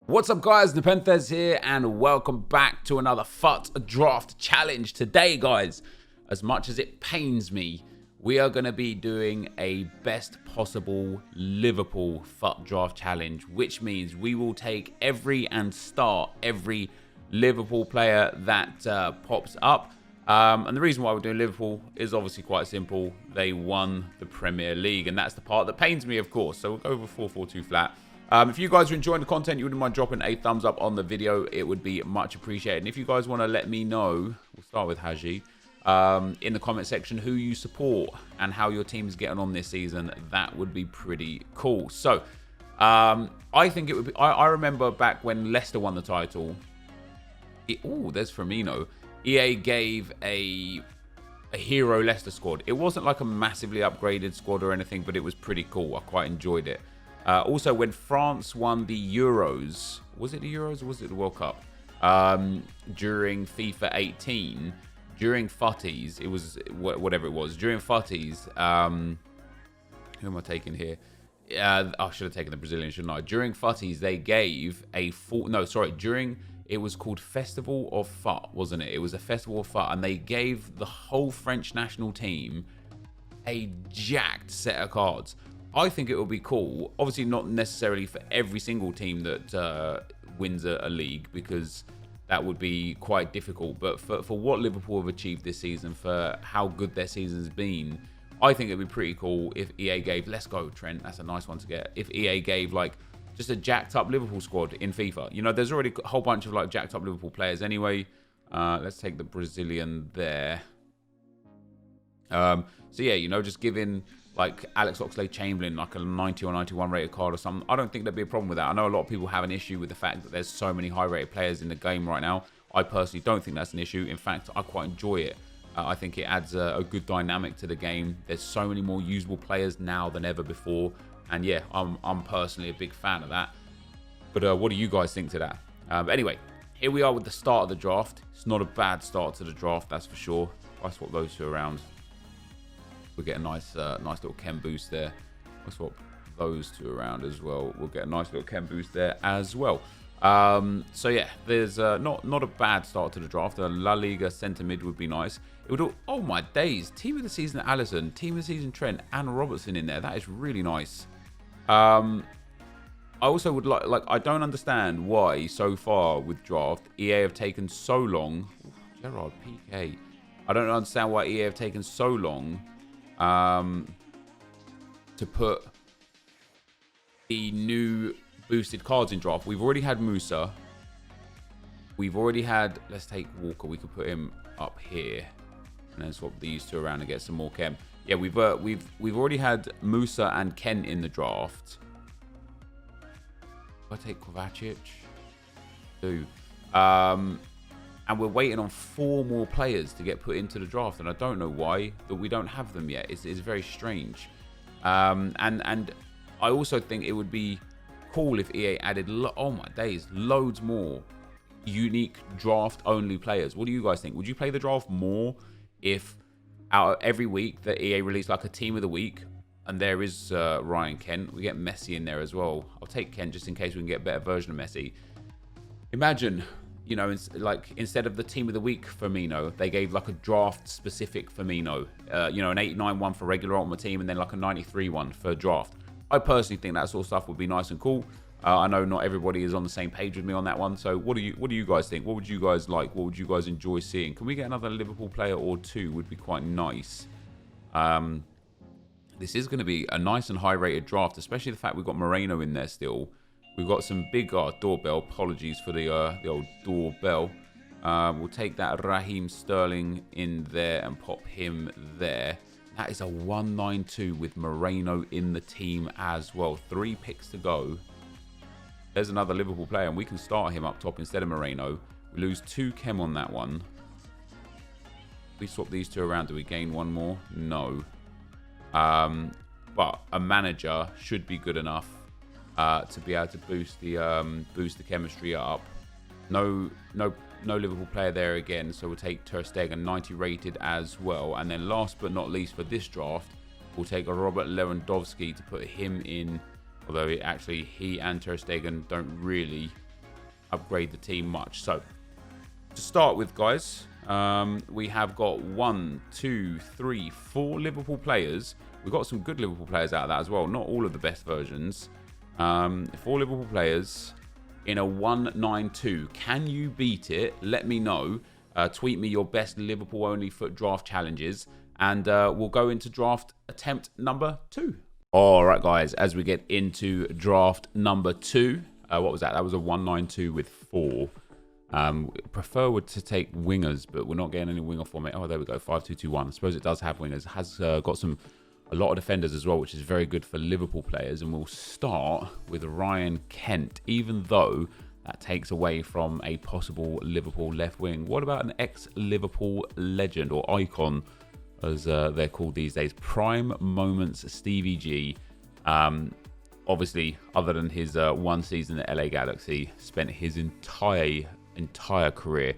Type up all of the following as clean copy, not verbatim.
What's up guys, NepentheZ here and welcome back to another FUT draft challenge. Today guys, as much as it pains me, we are going to be doing a best possible Liverpool FUT draft challenge, which means we will take and start every Liverpool player that pops up. And the reason why we're doing Liverpool is obviously quite simple. They won the Premier League and that's the part that pains me, of course. So we'll go with 4-4-2 flat. If you guys are enjoying the content, you wouldn't mind dropping a thumbs up on the video. It would be much appreciated. And if you guys want to let me know, we'll start with Haji, in the comment section who you support and how your team's getting on this season, that would be pretty cool. So, I think it would be... I remember back when Leicester won the title. Oh, there's Firmino. EA gave a hero Leicester squad. It wasn't like a massively upgraded squad or anything, but it was pretty cool. I quite enjoyed it. Also, when France won the Euros, was it the Euros or was it the World Cup? During FIFA 18, during FUTties, it was whatever it was. During FUTties, who am I taking here? I should have taken the Brazilian, shouldn't I? During FUTties, they gave a full... No, sorry. During... It was called Festival of FUT, wasn't it? It was a Festival of FUT, and they gave the whole French national team a jacked set of cards. I think it will be cool. Obviously, not necessarily for every single team that wins a league, because that would be quite difficult. But for what Liverpool have achieved this season, for how good their season's been, I think it would be pretty cool if EA gave... Let's go, Trent. That's a nice one to get. If EA gave, like, just a jacked up Liverpool squad in FIFA. You know, there's already a whole bunch of, like, jacked up Liverpool players anyway. Let's take the Brazilian there. So, yeah, you know, just giving... like Alex Oxlade-Chamberlain, like a 90 or 91 rated card or something. I don't think there'd be a problem with that. I know a lot of people have an issue with the fact that there's so many high-rated players in the game right now. I personally don't think that's an issue. In fact, I quite enjoy it. I think it adds a good dynamic to the game. There's so many more usable players now than ever before. And yeah, I'm personally a big fan of that. But what do you guys think to that? Anyway, here we are with the start of the draft. It's not a bad start to the draft, that's for sure. I swap those two around. We'll get a nice little chem boost there. We'll swap those two around as well. We'll get a nice little chem boost there as well. So yeah, there's not a bad start to the draft. A La Liga centre mid would be nice. It would all... Oh my days! Team of the season Alisson, team of the season Trent, and Robertson in there. That is really nice. I also would like I don't understand why so far with draft EA have taken so long. Ooh, Gerrard PK. I don't understand why EA have taken so long to put the new boosted cards in draft. We've already had Musa. We've already had... Let's take Walker. We could put him up here and then swap these two around and get some more chem. Yeah, we've already had Musa and Kent in the draft. I take Kovacic. Two. And we're waiting on 4 more players to get put into the draft. And I don't know why, but we don't have them yet. It's very strange. And I also think it would be cool if EA added, oh my days, loads more unique draft-only players. What do you guys think? Would you play the draft more if out of every week that EA released like a team of the week, and there is Ryan Kent, we get Messi in there as well. I'll take Kent just in case we can get a better version of Messi. Imagine... You know, like instead of the team of the week Firmino, they gave like a draft specific Firmino. You know, an 89 one for regular Ultimate Team and then like a 93 one for draft. I personally think that sort of stuff would be nice and cool. I know not everybody is on the same page with me on that one. So what do you guys think? What would you guys like? What would you guys enjoy seeing? Can we get another Liverpool player or two? Would be quite nice. This is going to be a nice and high rated draft, especially the fact we've got Moreno in there still. We've got some big doorbell. Apologies for the old doorbell. We'll take that Raheem Sterling in there and pop him there. That is a 192 with Moreno in the team as well. 3 picks to go. There's another Liverpool player, and we can start him up top instead of Moreno. We lose 2 chem on that one. If we swap these two around, do we gain 1 more? No. But a manager should be good enough to be able to boost the chemistry up. No Liverpool player there again, so we'll take Ter Stegen, 90 rated as well. And then last but not least for this draft, we'll take a Robert Lewandowski to put him in, although he and Ter Stegen don't really upgrade the team much. So to start with, guys, we have got 1, 2, 3, 4 Liverpool players. We've got some good Liverpool players out of that as well. Not all of the best versions. 4 Liverpool players in a 192. Can you beat it? Let me know. Tweet me your best Liverpool only FUT draft challenges, and we'll go into draft attempt number 2. All right, guys, as we get into draft number 2, what was that? That was a 192 with 4. Prefer to take wingers, but we're not getting any winger formation. Oh, there we go, 5-2-2-1. I suppose it does have wingers. It has got a lot of defenders as well, which is very good for Liverpool players. And we'll start with Ryan Kent, even though that takes away from a possible Liverpool left wing. What about an ex-Liverpool legend or icon, as they're called these days? Prime Moments Stevie G. Obviously, other than his one season at LA Galaxy, spent his entire career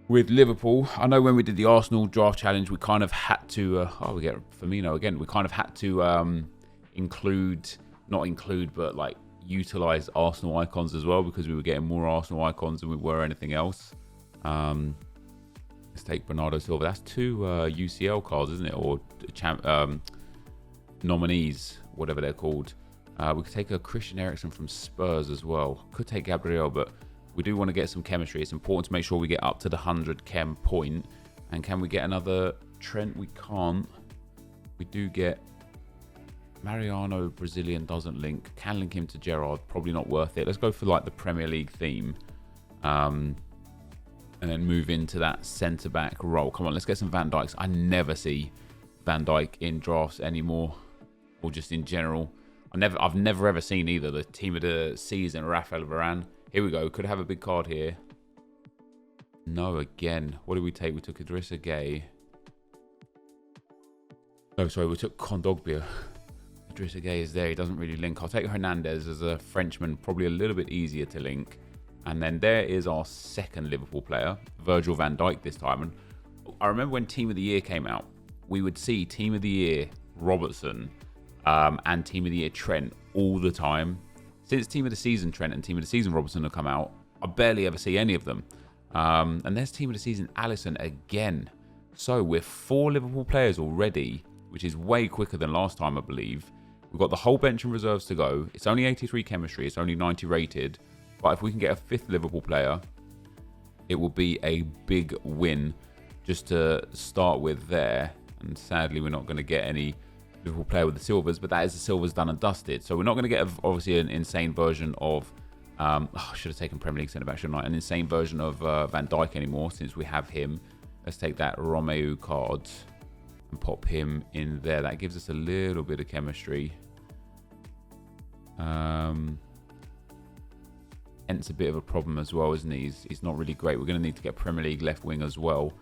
with Liverpool. I know when we did the Arsenal draft challenge, we kind of had to we get Firmino again. We kind of had to but like utilize Arsenal icons as well, because we were getting more Arsenal icons than we were anything else. Let's take Bernardo Silva. That's 2 UCL cards, isn't it? Or nominees, whatever they're called. We could take a Christian Eriksen from Spurs as well. Could take Gabriel, but we do want to get some chemistry. It's important to make sure we get up to the 100 chem point. And can we get another Trent? We can't. We do get Mariano. Brazilian doesn't link. Can link him to Gerrard. Probably not worth it. Let's go for like the Premier League theme. And then move into that centre-back role. Come on, let's get some Van Dijks. I never see Van Dijk in drafts anymore, or just in general. I've never ever seen either the team of the season, Rafael Varane. Here we go. Could have a big card here. No, again. What did we take? We took Idrissa Gueye. Oh, sorry. We took Kondogbia. Idrissa Gueye is there. He doesn't really link. I'll take Hernandez as a Frenchman. Probably a little bit easier to link. And then there is our second Liverpool player, Virgil van Dijk this time. And I remember when Team of the Year came out, we would see Team of the Year Robertson and Team of the Year Trent all the time. Since Team of the Season Trent and Team of the Season Robertson have come out, I barely ever see any of them. And there's Team of the Season Alisson again. So we're 4 Liverpool players already, which is way quicker than last time, I believe. We've got the whole bench and reserves to go. It's only 83 chemistry. It's only 90 rated. But if we can get a 5th Liverpool player, it will be a big win just to start with there. And sadly, we're not going to get any Liverpool player with the silvers, but that is the silvers done and dusted. So we're not going to get, obviously, an insane version of... I should have taken Premier League centre-back, shouldn't I? An insane version of Van Dijk anymore, since we have him. Let's take that Romeu card and pop him in there. That gives us a little bit of chemistry. Ent's a bit of a problem as well, isn't he? He's not really great. We're going to need to get Premier League left wing as well.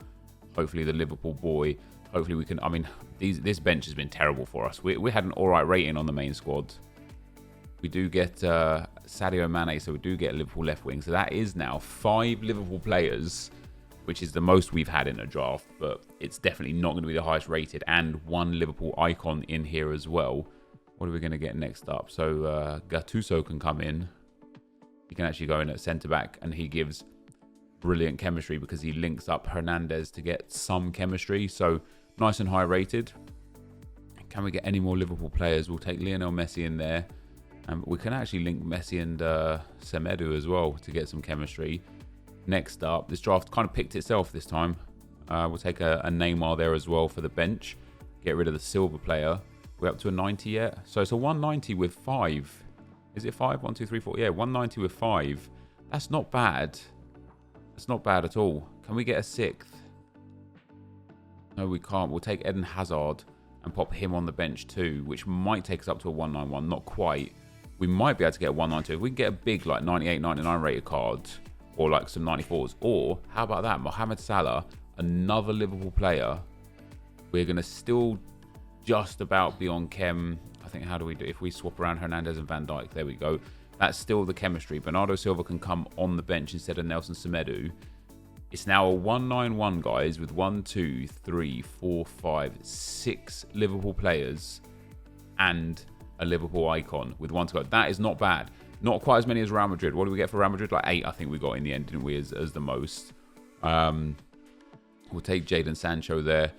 Hopefully the Liverpool boy. Hopefully we can... I mean, this bench has been terrible for us. We had an alright rating on the main squad. We do get Sadio Mane, so we do get Liverpool left wing. So that is now 5 Liverpool players, which is the most we've had in a draft. But it's definitely not going to be the highest rated. And 1 Liverpool icon in here as well. What are we going to get next up? So Gattuso can come in. He can actually go in at centre-back, and he gives brilliant chemistry because he links up Hernandez to get some chemistry. So nice and high rated. Can we get any more Liverpool players? We'll take Lionel Messi in there. And we can actually link Messi and Semedo as well to get some chemistry. Next up, this draft kind of picked itself this time. We'll take a Neymar there as well for the bench. Get rid of the silver player. We're up to a 90 yet. So it's a 190 with 5. Is it 5? 1, 2, 3, 4. Yeah, 190 with 5. That's not bad. That's not bad at all. Can we get a 6th? No, we can't. We'll take Eden Hazard and pop him on the bench too, which might take us up to a 191. Not quite. We might be able to get a 192. If we can get a big like 98, 99 rated card, or like some 94s. Or how about that? Mohamed Salah, another Liverpool player. We're going to still just about be on chem. I think, how do we do? If we swap around Hernandez and Van Dijk, there we go. That's still the chemistry. Bernardo Silva can come on the bench instead of Nelson Semedo. It's now a 191, guys, with 1, 2, 3, 4, 5, 6 Liverpool players and a Liverpool icon with 1 to go. That is not bad. Not quite as many as Real Madrid. What do we get for Real Madrid? Like 8, I think we got in the end, didn't we, as the most. We'll take Jadon Sancho there.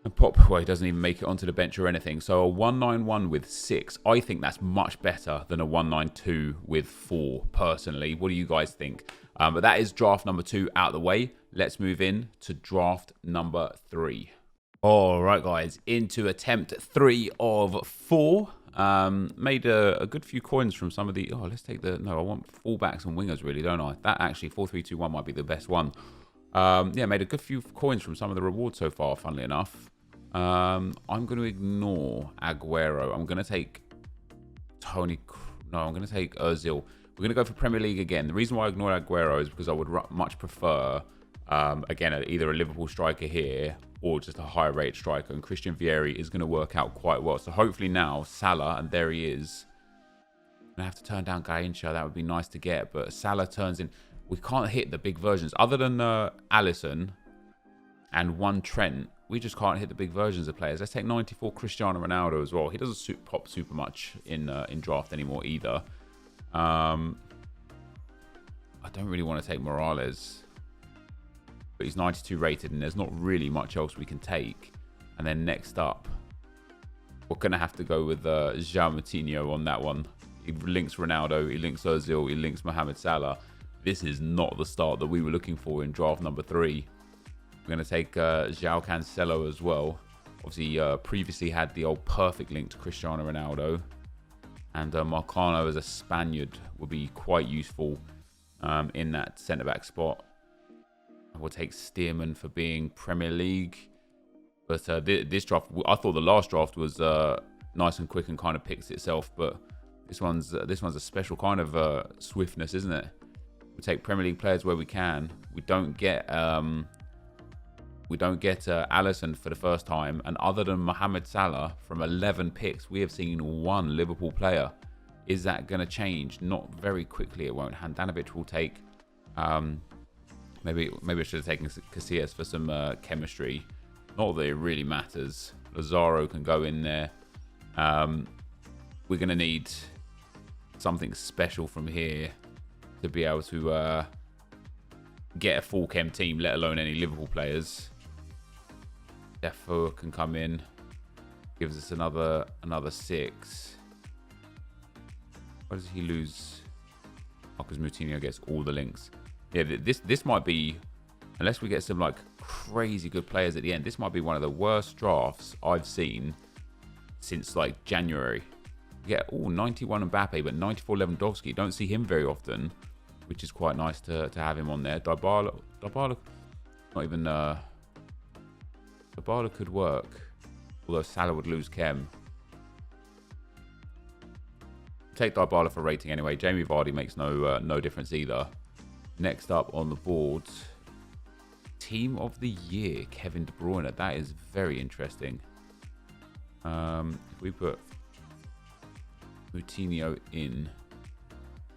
And Pop, well, he doesn't even make it onto the bench or anything. So a 191 with 6. I think that's much better than a 192 with 4, personally. What do you guys think? But that is draft number 2 out of the way. Let's move in to draft number 3. All right, guys. Into attempt 3 of 4. Made a good few coins from some of the... Oh, let's take the... No, I want fullbacks and wingers, really, don't I? That actually, 4-3-2-1 might be the best one. Yeah, made a good few coins from some of the rewards so far, funnily enough. I'm going to ignore Aguero. I'm going to take Tony... No, I'm going to take Ozil. We're going to go for Premier League again. The reason why I ignore Aguero is because I would much prefer, again, either a Liverpool striker here or just a higher rate striker. And Christian Vieri is going to work out quite well. So hopefully now, Salah, and there he is. I'm going to have to turn down Gaincha. That would be nice to get. But Salah turns in... We can't hit the big versions. Other than Alisson and one Trent, we just can't hit the big versions of players. Let's take 94 Cristiano Ronaldo as well. He doesn't pop super much in draft anymore either. I don't really want to take Morales. But he's 92 rated and there's not really much else we can take. And then next up, we're going to have to go with João Moutinho on that one. He links Ronaldo, he links Ozil, he links Mohamed Salah. This is not the start that we were looking for in draft number 3. We're going to take João Cancelo as well. Obviously, previously had the old perfect link to Cristiano Ronaldo. And Marcano as a Spaniard would be quite useful in that centre-back spot. We'll take Stearman for being Premier League. But this draft, I thought the last draft was nice and quick and kind of picks itself. But this one's a special kind of swiftness, isn't it? We take Premier League players where we can. We don't get Alisson for the first time. And other than Mohamed Salah, from 11 picks, we have seen 1 Liverpool player. Is that going to change? Not very quickly, it won't. Handanovic will take... maybe I should have taken Casillas for some chemistry. Not that it really matters. Lazaro can go in there. We're going to need something special from here to be able to get a full chem team, let alone any Liverpool players. Defo can come in, gives us another 6. Why does he lose? Oh, because Moutinho gets all the links. Yeah, this might be, unless we get some like crazy good players at the end, this might be one of the worst drafts I've seen since like January. Yeah, 91 Mbappe, but 94 Lewandowski. Don't see him very often, which is quite nice to have him on there. Dybala, not even... Dybala could work, although Salah would lose chem. Take Dybala for rating anyway. Jamie Vardy makes no difference either. Next up on the board, Team of the Year, Kevin De Bruyne. That is very interesting. If we put Moutinho in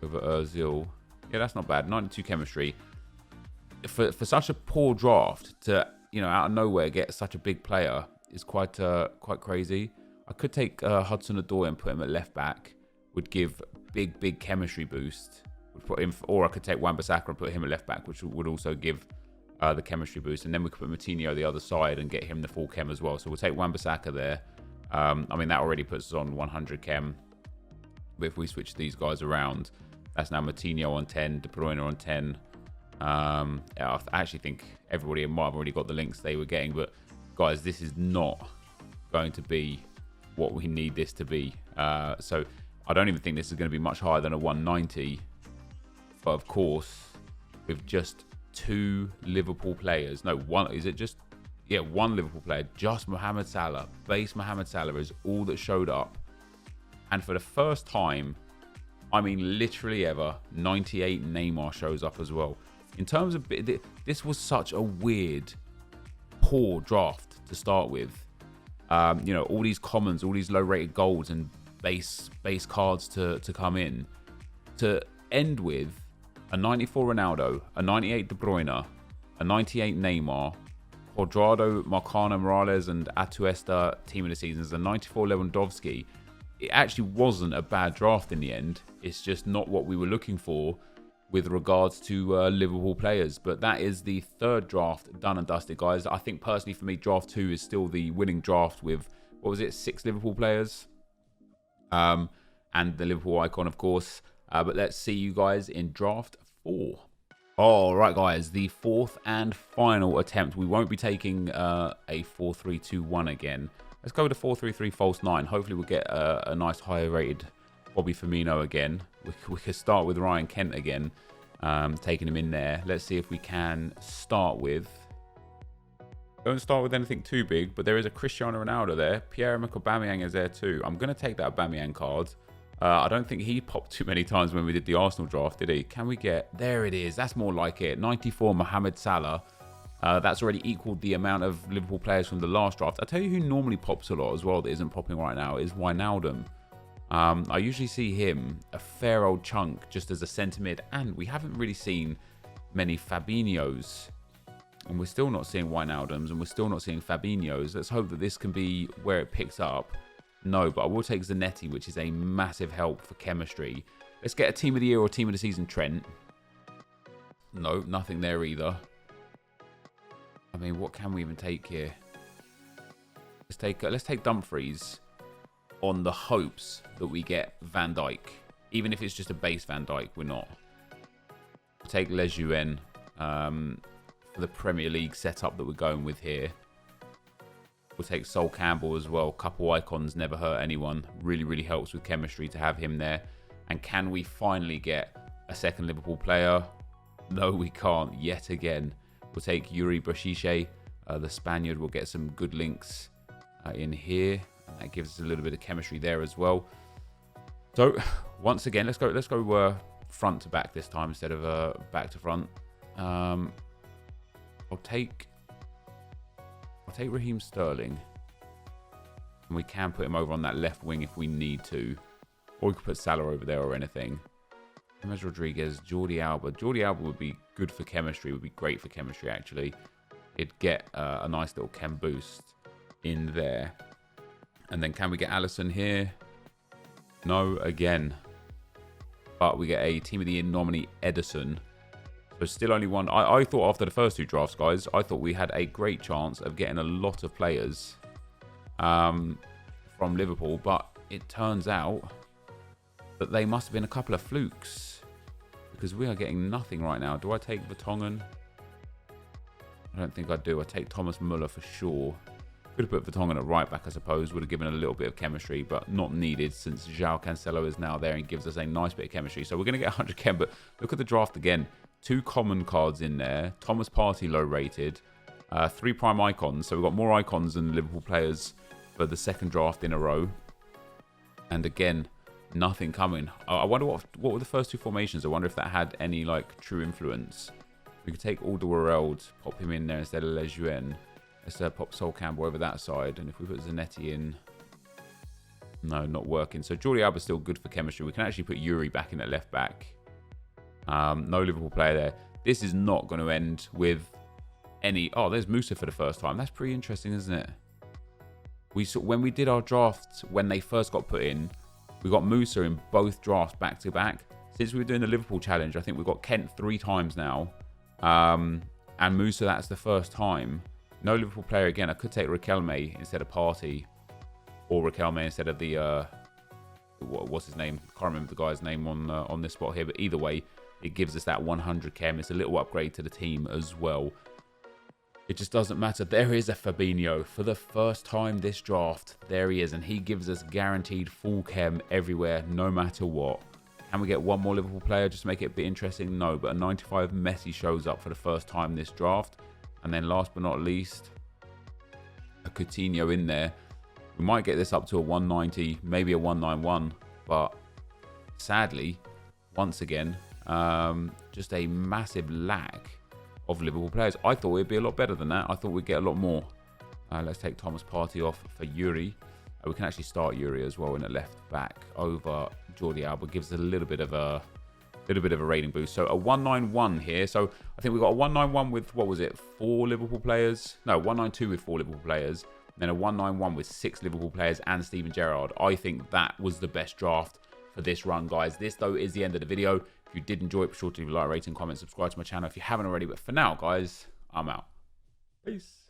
over Ozil, yeah, that's not bad. 92 chemistry. For such a poor draft to, out of nowhere get such a big player is quite crazy. I could take Hudson-Odoi and put him at left back. Would give big chemistry boost. Would put him, or I could take Wan-Bissaka and put him at left back, which would also give the chemistry boost. And then we could put Moutinho the other side and get him the full chem as well. So we'll take Wan-Bissaka there. That already puts us on 100 chem. But if we switch these guys around, that's now Moutinho on 10, De Bruyne on 10. I actually think everybody might have already got the links they were getting. But guys, this is not going to be what we need this to be. So I don't even think this is going to be much higher than a 190. But of course, with just 2 Liverpool players. No, one. Is it just... Yeah, 1 Liverpool player. Just Mohamed Salah. Base Mohamed Salah is all that showed up. And for the first time, literally ever, 98 Neymar shows up as well. In terms of... This was such a weird, poor draft to start with. All these commons, all these low-rated golds and base cards to come in. To end with a 94 Ronaldo, a 98 De Bruyne, a 98 Neymar, Cuadrado, Marcano, Morales and Atuesta team of the seasons, a 94 Lewandowski. it actually wasn't a bad draft in the end. It's just not what we were looking for with regards to Liverpool players. But that is the third draft done and dusted, guys. I think personally for me, draft 2 is still the winning draft with, what was it, 6 Liverpool players? And the Liverpool icon, of course. But let's see you guys in draft 4. All right, guys, the fourth and final attempt. We won't be taking a 4-3-2-1 again. Let's go with a 4-3-3 false 9. Hopefully we'll get a nice higher rated Bobby Firmino again. We could start with Ryan Kent again, taking him in there. Let's see if we can start with... Don't start with anything too big, but there is a Cristiano Ronaldo there. Pierre-Emerick Aubameyang is there too. I'm going to take that Aubameyang card. I don't think he popped too many times when we did the Arsenal draft, did he? Can we get... There it is. That's more like it. 94, Mohamed Salah. That's already equaled the amount of Liverpool players from the last draft. I'll tell you who normally pops a lot as well that isn't popping right now is Wijnaldum. I usually see him a fair old chunk just as a centre mid. And we haven't really seen many Fabinhos. And we're still not seeing Wijnaldums and we're still not seeing Fabinhos. Let's hope that this can be where it picks up. No, but I will take Zanetti, which is a massive help for chemistry. Let's get a Team of the Year or Team of the Season Trent. No, nothing there either. I mean, what can we even take here? Let's take Dumfries on the hopes that we get Van Dijk. Even if it's just a base Van Dijk, we're not. We'll take Lejeune for the Premier League setup that we're going with here. We'll take Sol Campbell as well. Couple icons never hurt anyone. Really, really helps with chemistry to have him there. And can we finally get a second Liverpool player? No, we can't yet again. We'll take Yuri Boshiche. The Spaniard will get some good links in here. That gives us a little bit of chemistry there as well. So once again, let's go front to back this time instead of back to front. I'll take Raheem Sterling. And we can put him over on that left wing if we need to. Or we could put Salah over there or anything. James Rodriguez, Jordi Alba. Jordi Alba would be good for chemistry. Would be great for chemistry, actually. It'd get a nice little chem boost in there. And then can we get Alisson here? No, again. But we get a Team of the Year nominee, Ederson. So still only one. I thought after the first 2 drafts, guys, I thought we had a great chance of getting a lot of players from Liverpool. But it turns out that they must have been a couple of flukes. Because we are getting nothing right now. Do I take Vertonghen? I don't think I do. I take Thomas Muller for sure. Could have put Vertonghen at right back, I suppose. Would have given a little bit of chemistry, but not needed since João Cancelo is now there and gives us a nice bit of chemistry. So we're going to get 100 chem, but look at the draft again. 2 common cards in there. Thomas Partey low rated. 3 prime icons. So we've got more icons than Liverpool players for the second draft in a row. And again, nothing coming. I wonder what were the first 2 formations. I wonder if that had any like true influence. We could take Alderweireld, pop him in there instead of Lejeune. Let's pop Sol Campbell over that side. And if we put Zanetti in... No, not working. So Jordi Alba's still good for chemistry. We can actually put Yuri back in at left back. No Liverpool player there. This is not going to end with any... Oh, there's Musa for the first time. That's pretty interesting, isn't it? When we did our drafts, when they first got put in, we got Musa in both drafts back to back. Since we were doing the Liverpool challenge, I think we've got Kent 3 times now. And Musa, that's the first time. No Liverpool player again. I could take Riquelme instead of Partey. Or Riquelme instead of the... what's his name? Can't remember the guy's name on this spot here. But either way, it gives us that 100 chem. It's a little upgrade to the team as well. It just doesn't matter. There is a Fabinho. For the first time this draft, there he is. And he gives us guaranteed full chem everywhere, no matter what. Can we get one more Liverpool player just to make it a bit interesting? No, but a 95 Messi shows up for the first time this draft. And then last but not least, a Coutinho in there. We might get this up to a 190, maybe a 191. But sadly, once again, just a massive lack of Liverpool players. I thought it'd be a lot better than that. I thought we'd get a lot more. Let's take Thomas Partey off for Yuri. We can actually start Yuri as well in a left back over Jordi Alba. Gives us a little bit of a rating boost. So a 191 here. So I think we got a 191 with, what was it, 4 Liverpool players? No, 192 with 4 Liverpool players. then a 191 with 6 Liverpool players and Steven Gerrard. I think that was the best draft for this run, guys. This, though, is the end of the video. If you did enjoy it, be sure to leave a like, rating, comment, subscribe to my channel if you haven't already. But for now, guys, I'm out. Peace.